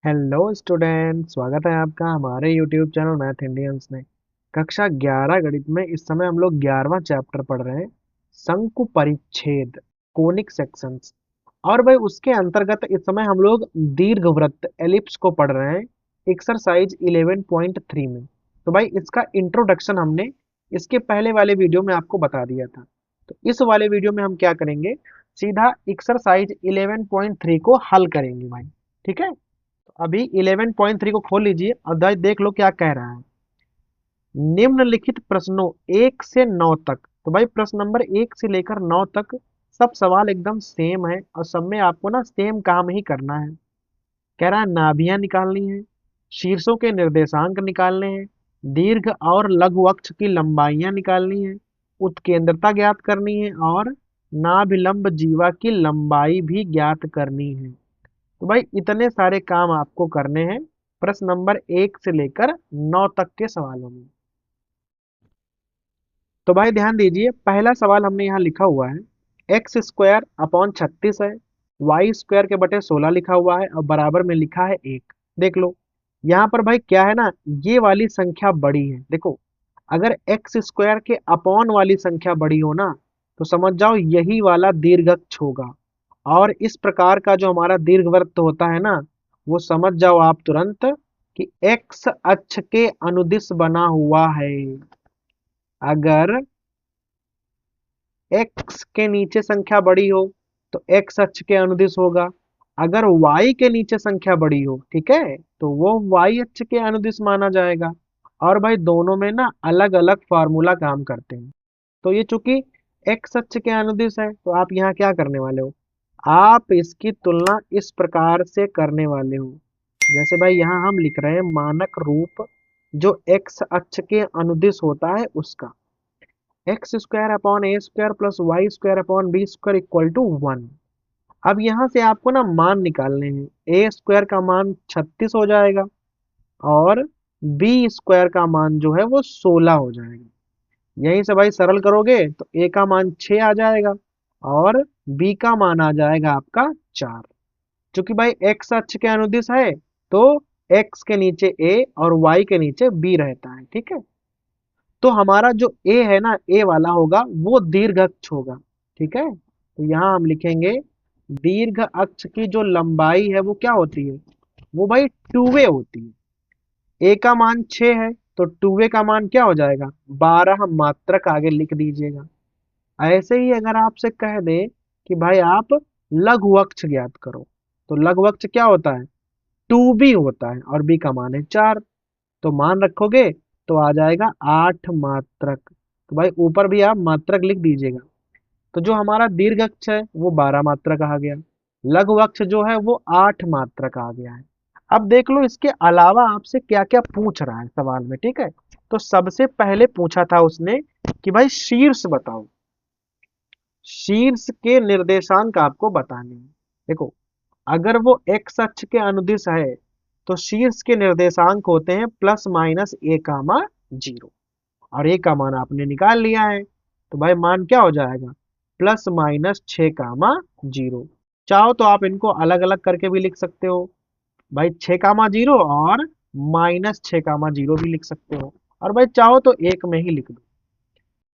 Hello student, स्वागत है आपका हमारे यूट्यूब चैनल मैथ इंडियंस में। कक्षा 11 गणित में इस समय हम लोग 11वां चैप्टर पढ़ रहे हैं, शंकु परिच्छेद, कोनिक सेक्शंस। और भाई उसके अंतर्गत इस समय हम लोग दीर्घवृत्त एलिप्स को पढ़ रहे हैं, एक्सरसाइज 11.3 में। तो भाई इसका इंट्रोडक्शन हमने इसके पहले वाले वीडियो में आपको बता दिया था। तो इस वाले वीडियो में हम क्या करेंगे, सीधा एक्सरसाइज 11.3 को हल करेंगे भाई। ठीक है, अभी 11.3 को खोल लीजिए और देख लो क्या कह रहा है। निम्नलिखित प्रश्नों 1 से 9 तक, तो भाई प्रश्न नंबर 1 से लेकर 9 तक सब सवाल एकदम सेम है और सब में आपको ना सेम काम ही करना है। कह रहा है नाभियां निकालनी है, शीर्षों के निर्देशांक निकालने हैं, दीर्घ और लघु अक्ष की लंबाइयां निकालनी है, उत्केंद्रता ज्ञात करनी है और नाभिलंब जीवा की लंबाई भी ज्ञात करनी है। तो भाई इतने सारे काम आपको करने हैं प्रश्न नंबर 1 से लेकर 9 तक के सवालों में। तो भाई ध्यान दीजिए, पहला सवाल हमने यहाँ लिखा हुआ है, एक्स स्क्वायर अपॉन 36 है, वाई स्क्वायर के बटे 16 लिखा हुआ है और बराबर में लिखा है 1। देख लो यहाँ पर भाई क्या है ना, ये वाली संख्या बड़ी है। देखो अगर एक्स स्क्वायर के अपॉन वाली संख्या बड़ी हो ना, तो समझ जाओ यही वाला दीर्घअक्ष होगा। और इस प्रकार का जो हमारा दीर्घवृत्त होता है ना, वो समझ जाओ आप तुरंत कि एक्स अक्ष के अनुदिश बना हुआ है। अगर एक्स के नीचे संख्या बड़ी हो तो एक्स अक्ष के अनुदिश होगा। अगर वाई के नीचे संख्या बड़ी हो, ठीक है, तो वो वाई अक्ष के अनुदिश माना जाएगा। और भाई दोनों में ना अलग अलग फार्मूला काम करते हैं। तो ये चूंकि एक्स अक्ष के अनुदिश है, तो आप यहाँ क्या करने वाले हो, आप इसकी तुलना इस प्रकार से करने वाले हो। जैसे भाई यहाँ हम लिख रहे हैं मानक रूप जो एक्स अक्ष के अनुदिश होता है उसका, x square upon a square plus y square upon b square equal to 1। अब यहाँ से आपको ना मान निकालने हैं। ए स्क्वायर का मान 36 हो जाएगा और बी स्क्वायर का मान जो है वो 16 हो जाएगा। यहीं से भाई सरल करोगे तो ए का मान 6 आ जाएगा और बी का मान आ जाएगा आपका 4। क्योंकि भाई एक्स अक्ष के अनुदिश है, तो एक्स के नीचे ए और वाई के नीचे बी रहता है। ठीक है, तो हमारा जो ए है ना, ए वाला होगा वो दीर्घ अक्ष होगा। ठीक है, तो यहाँ हम लिखेंगे दीर्घ अक्ष की जो लंबाई है वो क्या होती है, वो भाई 2a होती है। ए का मान 6 है तो 2a का मान क्या हो जाएगा, 12 मात्रक आगे लिख दीजिएगा। ऐसे ही अगर आपसे कह दे कि भाई आप लघु अक्ष ज्ञात करो, तो लघु अक्ष क्या होता है, 2b होता है और b का मान है 4। तो मान रखोगे तो आ जाएगा 8 मात्रक। तो भाई ऊपर भी आप मात्रक लिख दीजिएगा। तो जो हमारा दीर्घ अक्ष है वो 12 मात्रक आ गया, लघु अक्ष जो है वो 8 मात्रक आ गया है। अब देख लो इसके अलावा आपसे क्या क्या पूछ रहा है सवाल में। ठीक है, तो सबसे पहले पूछा था उसने कि भाई शीर्ष बताओ, शीर्ष के निर्देशांक आपको बताने हैं। देखो अगर वो एक्स अक्ष के अनुदिश है, तो शीर्ष के निर्देशांक होते हैं प्लस माइनस ए कामा 0। और ए का मान आपने निकाल लिया है, तो भाई मान क्या हो जाएगा, +-6, चाहो तो आप इनको अलग अलग करके भी लिख सकते हो, भाई 6, 0 और -6, 0 भी लिख सकते हो। और भाई चाहो तो एक में ही लिख दो।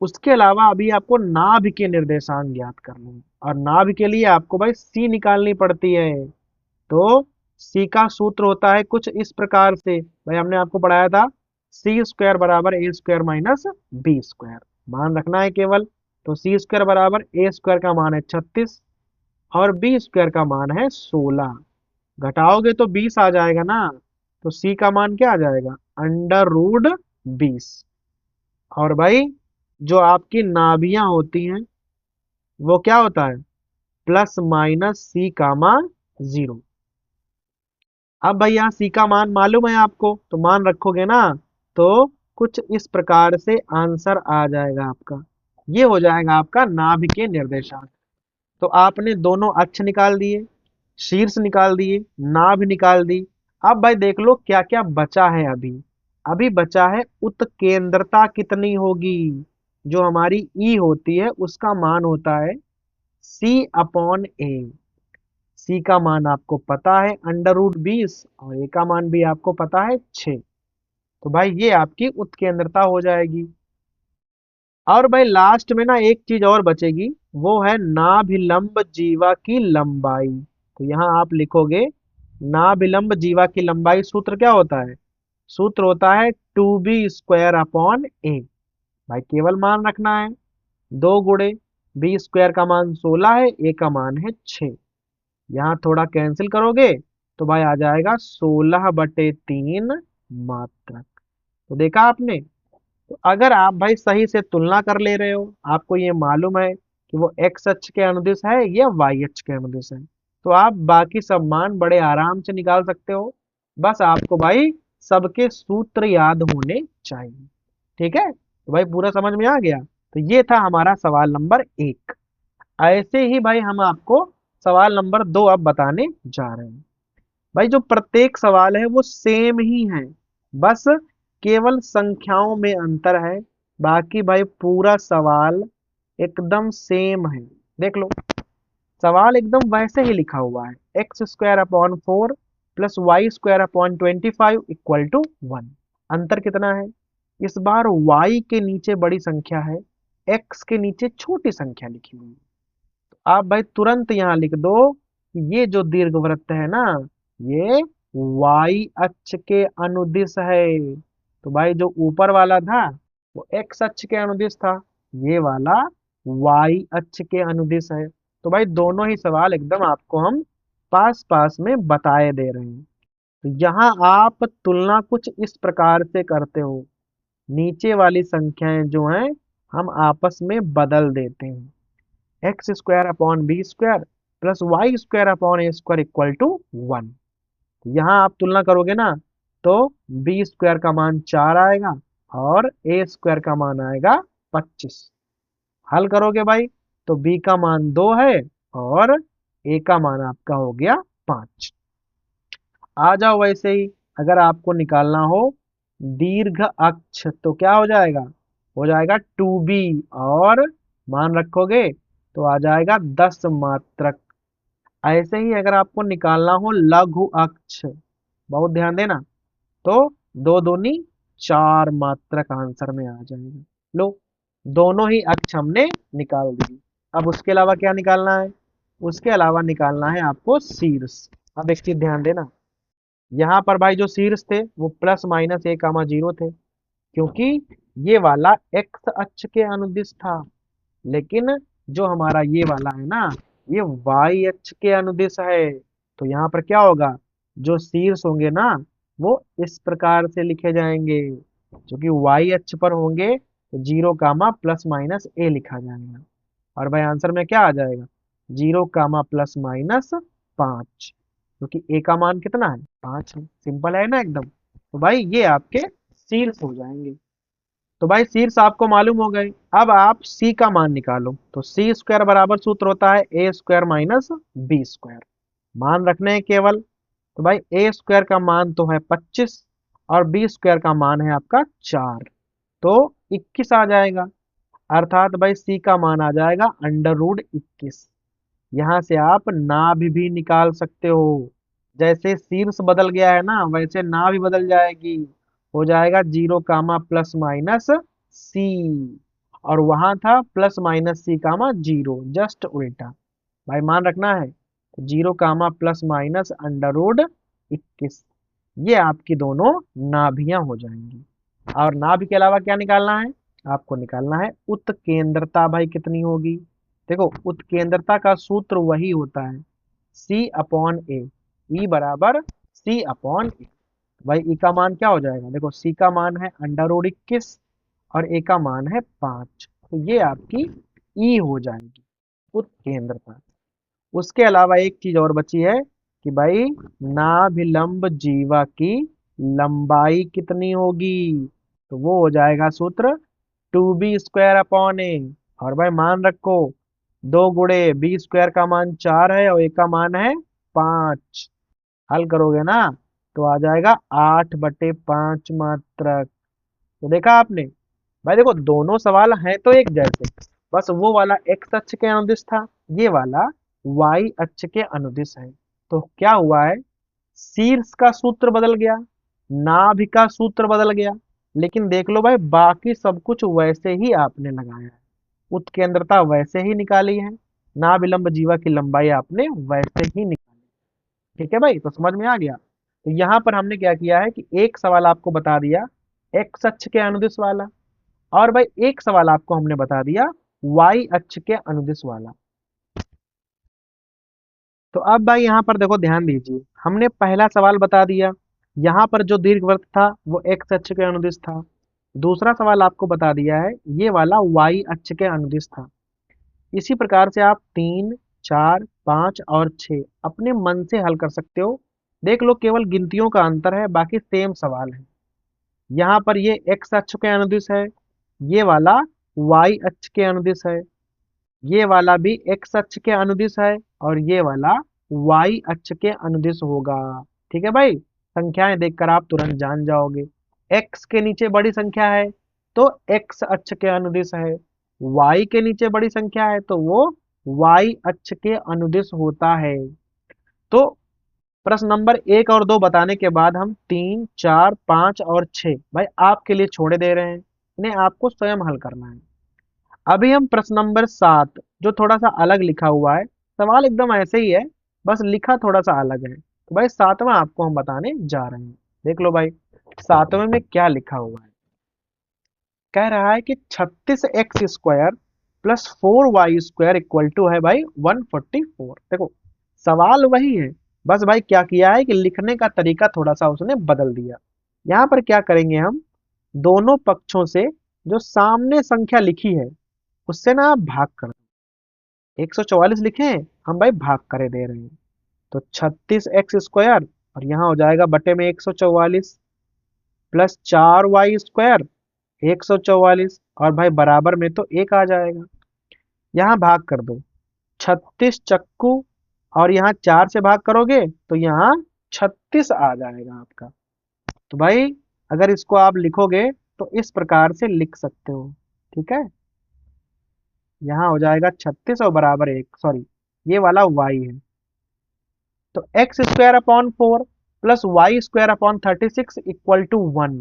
उसके अलावा अभी आपको नाभि के निर्देशांक ज्ञात करने हैं और नाभि के लिए आपको भाई सी निकालनी पड़ती है। तो सी का सूत्र होता है कुछ इस प्रकार से, भाई हमने आपको पढ़ाया था, सी स्क्वायर बराबर ए स्क्वायर माइनस बी स्क्वायर। मान रखना है केवल। तो सी स्क्वायर बराबर ए स्क्वायर का मान है 36 और बी स्क्वायर का मान है 16। घटाओगे तो 20 आ जाएगा ना, तो सी का मान क्या आ जाएगा, √20। और भाई जो आपकी नाभियां होती हैं वो क्या होता है, +-C, 0। अब भाई यहाँ सी का मान मालूम है आपको, तो मान रखोगे ना, तो कुछ इस प्रकार से आंसर आ जाएगा आपका। ये हो जाएगा आपका नाभि के निर्देशांक। तो आपने दोनों अक्ष निकाल दिए, शीर्ष निकाल दिए, नाभि निकाल दी। अब भाई देख लो क्या क्या बचा है। अभी अभी बचा है उत्केंद्रता कितनी होगी, जो हमारी ई होती है उसका मान होता है C/A। सी का मान आपको पता है √20 और ए का मान भी आपको पता है 6। तो भाई ये आपकी उत्केंद्रता हो जाएगी। और भाई लास्ट में ना एक चीज और बचेगी, वो है नाभिलंब जीवा की लंबाई। तो यहाँ आप लिखोगे नाभिलंब जीवा की लंबाई, सूत्र क्या होता है? सूत्र होता है 2b² अपॉन ए। भाई केवल मान रखना है, 2 गुणे b² का मान 16 है, ए का मान है 6। यहाँ थोड़ा कैंसिल करोगे तो भाई आ जाएगा 16/3 मात्रक। तो देखा आपने। तो अगर आप भाई सही से तुलना कर ले रहे हो, आपको ये मालूम है कि वो एक्स अक्ष के अनुदिश है या वाई अक्ष के अनुदिश है, तो आप बाकी सब मान बड़े आराम से निकाल सकते हो। बस आपको भाई सबके सूत्र याद होने चाहिए। ठीक है, तो भाई पूरा समझ में आ गया। तो ये था हमारा सवाल नंबर 1। ऐसे ही भाई हम आपको सवाल नंबर 2 अब बताने जा रहे हैं। भाई जो प्रत्येक सवाल है वो सेम ही है, बस केवल संख्याओं में अंतर है। बाकी भाई पूरा सवाल एकदम सेम है। देख लो, सवाल एकदम वैसे ही लिखा हुआ है, x² upon 4 plus y² upon 25 equal to 1। अंतर कितना है? इस बार y के नीचे बड़ी संख्या है, x के नीचे छोटी संख्या लिखी हुई है। आप भाई तुरंत यहाँ लिख दो कि ये जो दीर्घवृत्त है ना, ये वाई अक्ष के अनुदिश है। तो भाई जो ऊपर वाला था वो एक्स अक्ष के अनुदिश था, ये वाला वाई अक्ष के अनुदिश है। तो भाई दोनों ही सवाल एकदम आपको हम पास पास में बताए दे रहे हैं। तो यहाँ आप तुलना कुछ इस प्रकार से करते हो, नीचे वाली संख्याएं जो हैं हम आपस में बदल देते हैं, x² upon b² plus y² upon a² equal to 1। यहाँ आप तुलना करोगे ना तो b² का मान 4 आएगा और a² का मान आएगा 25। हल करोगे भाई तो b का मान 2 है और a का मान आपका हो गया 5। आ जाओ वैसे ही, अगर आपको निकालना हो दीर्घ अक्ष तो क्या हो जाएगा? हो जाएगा 2b और मान रखोगे तो आ जाएगा 10 मात्रक। ऐसे ही अगर आपको निकालना हो लघु अक्ष, बहुत ध्यान देना, तो 2 दूनी 4 मात्रक आंसर में आ जाएगा। लो, दोनों ही अक्ष हमने निकाल दिए। अब उसके अलावा क्या निकालना है? उसके अलावा निकालना है आपको शीर्ष। अब एक चीज ध्यान देना, यहाँ पर भाई जो शीर्ष थे वो प्लस माइनस a कामा 0 थे, क्योंकि ये वाला एक्स अक्ष के अनुदिश था। लेकिन जो हमारा ये वाला है ना, ये वाई अक्ष के अनुदिश है। तो यहाँ पर क्या होगा? जो शीर्ष होंगे ना वो इस प्रकार से लिखे जाएंगे, जो कि वाई अक्ष पर होंगे तो 0 कामा प्लस माइनस a लिखा जाएगा। और भाई आंसर में क्या आ जाएगा? 0 कामा प्लस माइनस 5, क्योंकि a का मान कितना है? 5 है। सिंपल है ना एकदम। तो भाई ये आपके शीर्ष हो जाएंगे। तो भाई शीर्ष आपको मालूम हो गए। अब आप c का मान निकालो। तो c² बराबर सूत्र होता है a² माइनस b²। मान रखने हैं केवल। तो भाई a² का मान तो है 25 और b² का मान है आपका 4, तो 21 आ जाएगा। अर्थात भाई c का मान आ जाएगा √21। यहाँ से आप नाभि भी निकाल सकते हो। जैसे शीर्ष बदल गया है ना, वैसे नाभि बदल जाएगी। हो जाएगा 0 कामा प्लस माइनस सी, और वहां था प्लस माइनस c कामा 0, जस्ट उल्टा। भाई मान रखना है, 0 कामा प्लस माइनस √21। ये आपकी दोनों नाभियां हो जाएंगी। और नाभि के अलावा क्या निकालना है? आपको निकालना है उत्केंद्रता। भाई कितनी होगी? देखो, उत्केंद्रता का सूत्र वही होता है C/A, ई बराबर C/A। भाई ई का मान क्या हो जाएगा? देखो c का मान है √21 और a का मान है 5, तो ये आपकी ई हो जाएगी उत्केंद्रता। उसके अलावा एक चीज और बची है कि भाई नाभिलंब जीवा की लंबाई कितनी होगी? तो वो हो जाएगा सूत्र 2b² अपॉन a। और भाई मान रखो 2 गुणे b² का मान 4 है और a का मान है 5। हल करोगे ना तो आ जाएगा 8/5 मात्रक। तो देखा आपने। भाई देखो, दोनों सवाल हैं तो एक जैसे, बस वो वाला एक्स अक्ष के अनुदिश था, ये वाला y अक्ष के अनुदिश है। तो क्या हुआ है, शीर्ष का सूत्र बदल गया, नाभि का सूत्र बदल गया, लेकिन देख लो भाई बाकी सब कुछ वैसे ही आपने लगाया है। उत्केंद्रता वैसे ही निकाली है, नाभिलंब जीवा की लंबाई आपने वैसे ही निकाली। ठीक है भाई, तो समझ में आ गया। तो यहाँ पर हमने क्या किया है कि एक सवाल आपको बता दिया एक्स अक्ष के अनुदिश वाला, और भाई एक सवाल आपको हमने बता दिया वाई अक्ष के अनुदिश वाला। तो अब भाई यहाँ पर देखो ध्यान दीजिए, हमने पहला सवाल बता दिया, यहाँ पर जो दीर्घवृत्त था वो एक्स अक्ष के अनुदिश था। दूसरा सवाल आपको बता दिया है ये वाला वाई अक्ष के अनुदिश था। इसी प्रकार से आप 3, 4, 5 और 6 अपने मन से हल कर सकते हो। देख लो केवल गिनतियों का अंतर है, बाकी सेम सवाल है। यहाँ पर ये एक्स अक्ष के अनुदिश है, ये वाला वाई अक्ष के अनुदिश है, ये वाला भी एक्स अक्ष के अनुदिश है, और ये वाला वाई अक्ष के अनुदिश होगा। ठीक है भाई, संख्याएं देखकर आप तुरंत जान जाओगे। एक्स के नीचे बड़ी संख्या है तो एक्स अक्ष के अनुदिश है, वाई के नीचे बड़ी संख्या है तो वो वाई अक्ष के अनुदिश होता है। तो प्रश्न नंबर 1 और 2 बताने के बाद हम 3, 4, 5 और 6 भाई आपके लिए छोड़े दे रहे हैं, इन्हें आपको स्वयं हल करना है। अभी हम प्रश्न नंबर 7 जो थोड़ा सा अलग लिखा हुआ है, सवाल एकदम ऐसे ही है, बस लिखा थोड़ा सा अलग है। तो भाई सातवां आपको हम बताने जा रहे हैं। देख लो भाई सातवें में क्या लिखा हुआ है। कह रहा है कि 36x² plus 4y² equal to है भाई 144। देखो सवाल वही है, बस भाई क्या किया है कि लिखने का तरीका थोड़ा सा उसने बदल दिया। यहाँ पर क्या करेंगे हम, दोनों पक्षों से जो सामने संख्या लिखी है उससे ना आप भाग कर दो। 144 लिखे हैं, हम भाई भाग करे दे रहे हैं। तो 36x² और यहाँ हो जाएगा बटे में 144 प्लस 4y² 144, और भाई बराबर में तो एक आ जाएगा। यहाँ भाग कर दो, 36 चक्कू और यहाँ 4 से भाग करोगे तो यहाँ 36 आ जाएगा आपका। तो भाई अगर इसको आप लिखोगे तो इस प्रकार से लिख सकते हो। ठीक है, यहाँ हो जाएगा 36 और बराबर 1, सॉरी ये वाला y है। तो x² upon 4 plus y² upon 36 equal to 1,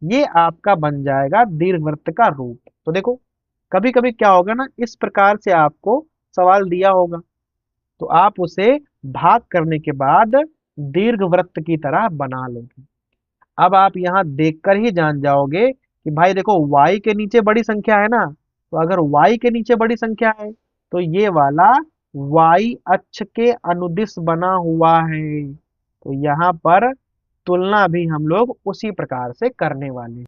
ये आपका बन जाएगा दीर्घवृत्त का रूप। तो देखो कभी कभी क्या होगा ना, इस प्रकार से आपको सवाल दिया होगा तो आप उसे भाग करने के बाद दीर्घवृत्त की तरह बना लोगे। अब आप यहाँ देखकर ही जान जाओगे कि भाई देखो y के नीचे बड़ी संख्या है ना, तो अगर y के नीचे बड़ी संख्या है तो ये वाला y अक्ष के अनुदिश बना हुआ है। तो यहाँ पर तुलना भी हम लोग उसी प्रकार से करने वाले हैं।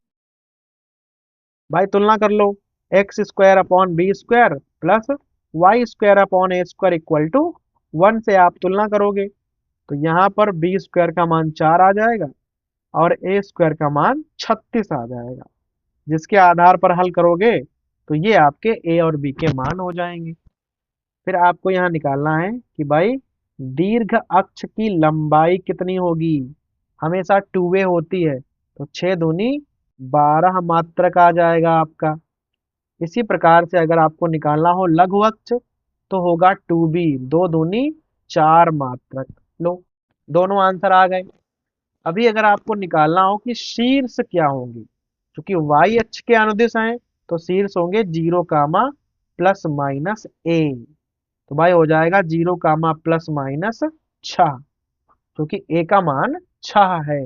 भाई तुलना कर लो, x² upon b² plus y² upon a² equal to 1 से आप तुलना करोगे तो यहाँ पर b² का मान 4 आ जाएगा और a² का मान 36 आ जाएगा। जिसके आधार पर हल करोगे तो ये आपके a और b के मान हो जाएंगे। फिर आपको यहाँ निकालना है कि भाई दीर्घ अक्ष की लंबाई कितनी होगी, हमेशा 2a होती है, तो 6 दूनी 12 मात्रक आ जाएगा आपका। इसी प्रकार से अगर आपको निकालना हो लघु अक्ष तो होगा 2b, 2 दूनी 4 मात्रक। लो दोनों आंसर आ गए। अभी अगर आपको निकालना हो कि शीर्ष क्या होंगी, क्योंकि वाई अक्ष के अनुदिश हैं तो शीर्ष होंगे 0 कामा प्लस माइनस a। तो भाई हो जाएगा 0 कामा प्लस माइनस 6, क्योंकि a का मान 6 है।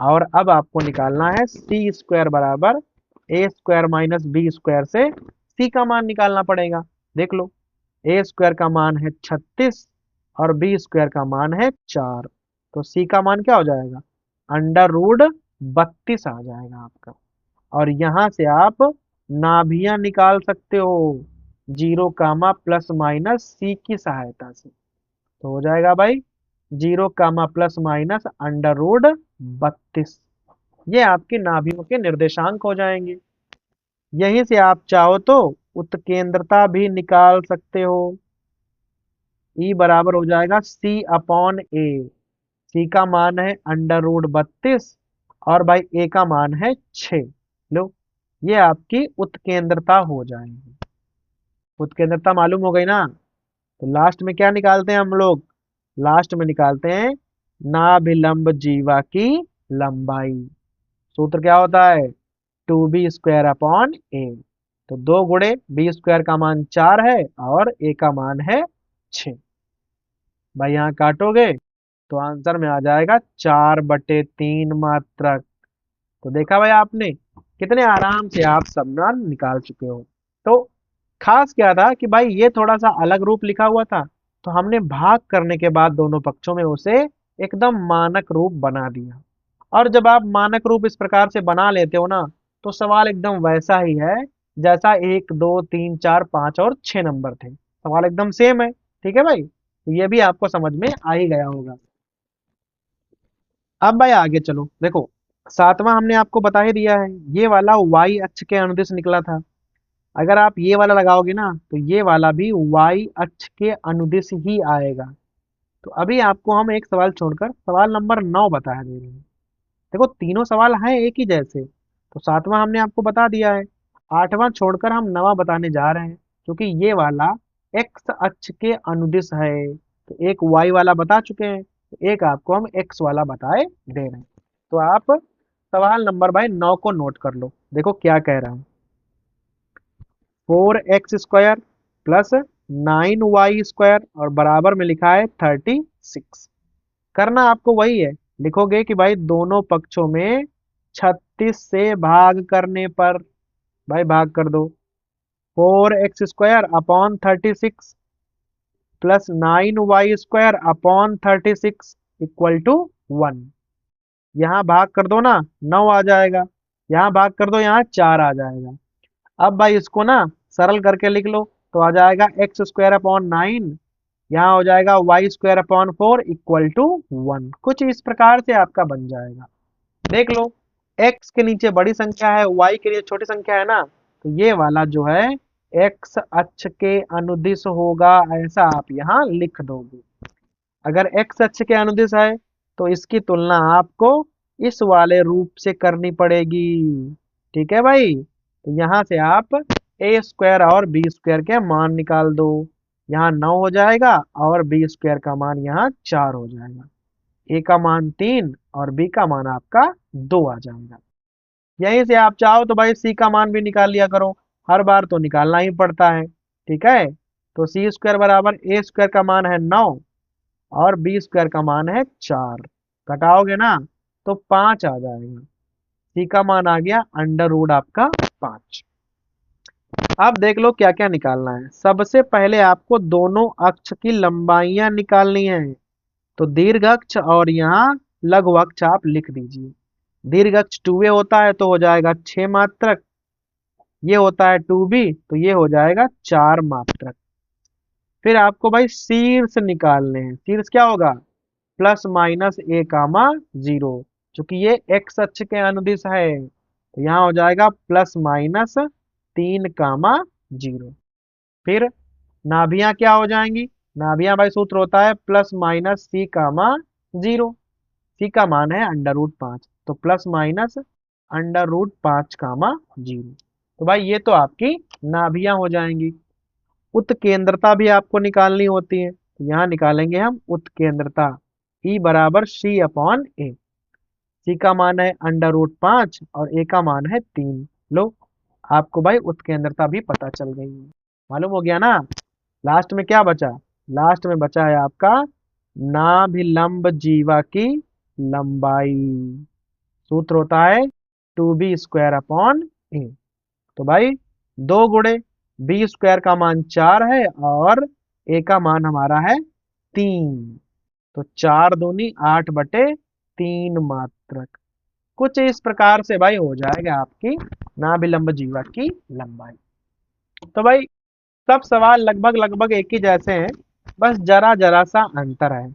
और अब आपको निकालना है c² बराबर a² माइनस b² से c का मान निकालना पड़ेगा। देख लो a² का मान है 36 और b² का मान है 4, तो c का मान क्या हो जाएगा, √32 आ जाएगा आपका। और यहाँ से आप नाभियां निकाल सकते हो 0 कामा प्लस माइनस सी की सहायता से। तो हो जाएगा भाई 0 कामा प्लस माइनस √32, ये आपके नाभियों के निर्देशांक हो जाएंगे। यहीं से आप चाहो तो उत्केंद्रता भी निकाल सकते हो। ई बराबर हो जाएगा c/a, सी का मान है √32 और भाई ए का मान है 6। लो ये आपकी उत्केंद्रता हो जाएगी। उत्केंद्रता मालूम हो गई ना। तो लास्ट में क्या निकालते हैं हम लोग? लास्ट में निकालते हैं नाभिलंब जीवा की लंबाई। सूत्र क्या होता है? 2b² अपॉन ए। तो 2 गुणे b² का मान 4 है और a का मान है 6। भाई यहाँ काटोगे तो आंसर में आ जाएगा 4/3 मात्रक। तो देखा भाई आपने कितने आराम से आप सब मान निकाल चुके हो। तो खास क्या था कि भाई ये थोड़ा सा अलग रूप लिखा हुआ था, तो हमने भाग करने के बाद दोनों पक्षों में उसे एकदम मानक रूप बना दिया। और जब आप मानक रूप इस प्रकार से बना लेते हो ना, तो सवाल एकदम वैसा ही है जैसा 1 2 3 4 5 और 6 नंबर थे। सवाल एकदम सेम है। ठीक है भाई, तो ये भी आपको समझ में आ ही गया होगा। अब भाई आगे चलो, देखो सातवां हमने आपको बता ही दिया है, ये वाला वाई अक्ष के अनुदिश निकला था। अगर आप ये वाला लगाओगे ना, तो ये वाला भी वाई अक्ष के अनुदिश ही आएगा। तो अभी आपको हम एक सवाल छोड़कर सवाल नंबर 9 बता दे रहे हैं। देखो तीनों सवाल हैं एक ही जैसे, तो सातवां हमने आपको बता दिया है, आठवां छोड़कर हम नवा बताने जा रहे हैं, क्योंकि ये वाला एक्स अक्ष के अनुदिश है। तो एक वाई वाला बता चुके हैं, तो एक आपको हम एक्स वाला बताए दे रहे हैं। तो आप सवाल नंबर भाई 9 को नोट कर लो। देखो क्या कह रहा है, 4x² प्लस 9y² और बराबर में लिखा है 36। करना आपको वही है, लिखोगे कि भाई दोनों पक्षों में 36 से भाग करने पर, भाई भाग कर दो। 4x² upon 36 plus 9y² upon 36 equal to 1। यहाँ भाग कर दो ना, 9 आ जाएगा। यहाँ भाग कर दो, यहाँ 4 आ जाएगा। अब भाई इसको ना सरल करके लिख लो, तो आ जाएगा x² अपॉन 9, यहाँ हो जाएगा y² अपॉन 4 इक्वल टू 1। कुछ इस प्रकार से आपका बन जाएगा। देख लो, x के नीचे बड़ी संख्या है, y के लिए छोटी संख्या है ना, तो ये वाला जो है x अक्ष के अनुदिश होगा, ऐसा आप यहाँ लिख दोगे। अगर x अक्ष के अनुदिश है तो इसकी तुलना आपको इस वाले रूप से करनी पड़ेगी। ठीक है भाई, तो यहाँ से आप a² और b² के मान निकाल दो। यहाँ 9 हो जाएगा और b² का मान यहाँ 4 हो जाएगा। a का मान 3 और b का मान आपका 2 आ जाएगा। यहीं से आप चाहो तो भाई c का मान भी निकाल लिया करो, हर बार तो निकालना ही पड़ता है। ठीक है, तो c² बराबर a² का मान है 9 और b² का मान है 4। घटाओगे ना तो 5 आ जाएगा। c का मान आ गया √ आपका 5। अब देख लो क्या क्या निकालना है। सबसे पहले आपको दोनों अक्ष की लंबाइयां निकालनी है। तो दीर्घ अक्ष और यहाँ लघु अक्ष आप लिख दीजिए। दीर्घ अक्ष 2a होता है तो हो जाएगा 6 मात्रक, ये होता है 2b तो ये हो जाएगा 4 मात्रक। फिर आपको भाई शीर्ष निकालने हैं। शीर्ष क्या होगा? प्लस माइनस a कामा 0, चूंकि ये x अक्ष के अनुदिश है तो यहाँ हो जाएगा +-3 कामा 0। फिर नाभियां क्या हो जाएंगी? नाभियां भाई सूत्र होता है +-c कामा 0। c का मान है √5, तो +-√5 कामा 0। तो भाई ये तो आपकी नाभियां हो जाएंगी। उत्केंद्रता भी आपको निकालनी होती है, तो यहाँ निकालेंगे हम उत्केंद्रता। E बराबर C/A। C का मान है √5 और A का मान है 3। लो, आपको भाई उत्केंद्रता भी पता चल गई है, मालूम हो गया ना। लास्ट में क्या बचा? लास्ट में बचा है आपका नाभिलंब जीवा की लंबाई। सूत्र होता है 2b² अपॉन ए। तो भाई 2 गुणे b² का मान 4 है और a का मान हमारा है 3। तो 4 दूनी 8/3 मात्रक। कुछ इस प्रकार से भाई हो जाएगा आपकी नाभिलंब जीवा की लंबाई। तो भाई सब सवाल लगभग लगभग एक ही जैसे हैं, बस जरा जरा सा अंतर है।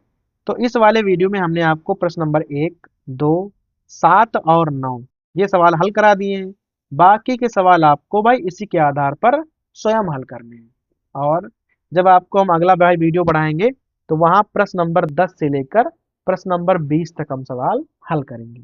तो इस वाले वीडियो में हमने आपको प्रश्न नंबर 1, 2, 7 और 9 ये सवाल हल करा दिए हैं। बाकी के सवाल आपको भाई इसी के आधार पर स्वयं हल करने हैं। और जब आपको हम अगला भाई वीडियो बढ़ाएंगे तो वहां प्रश्न नंबर 10 से लेकर प्रश्न नंबर 20 तक हम सवाल हल करेंगे।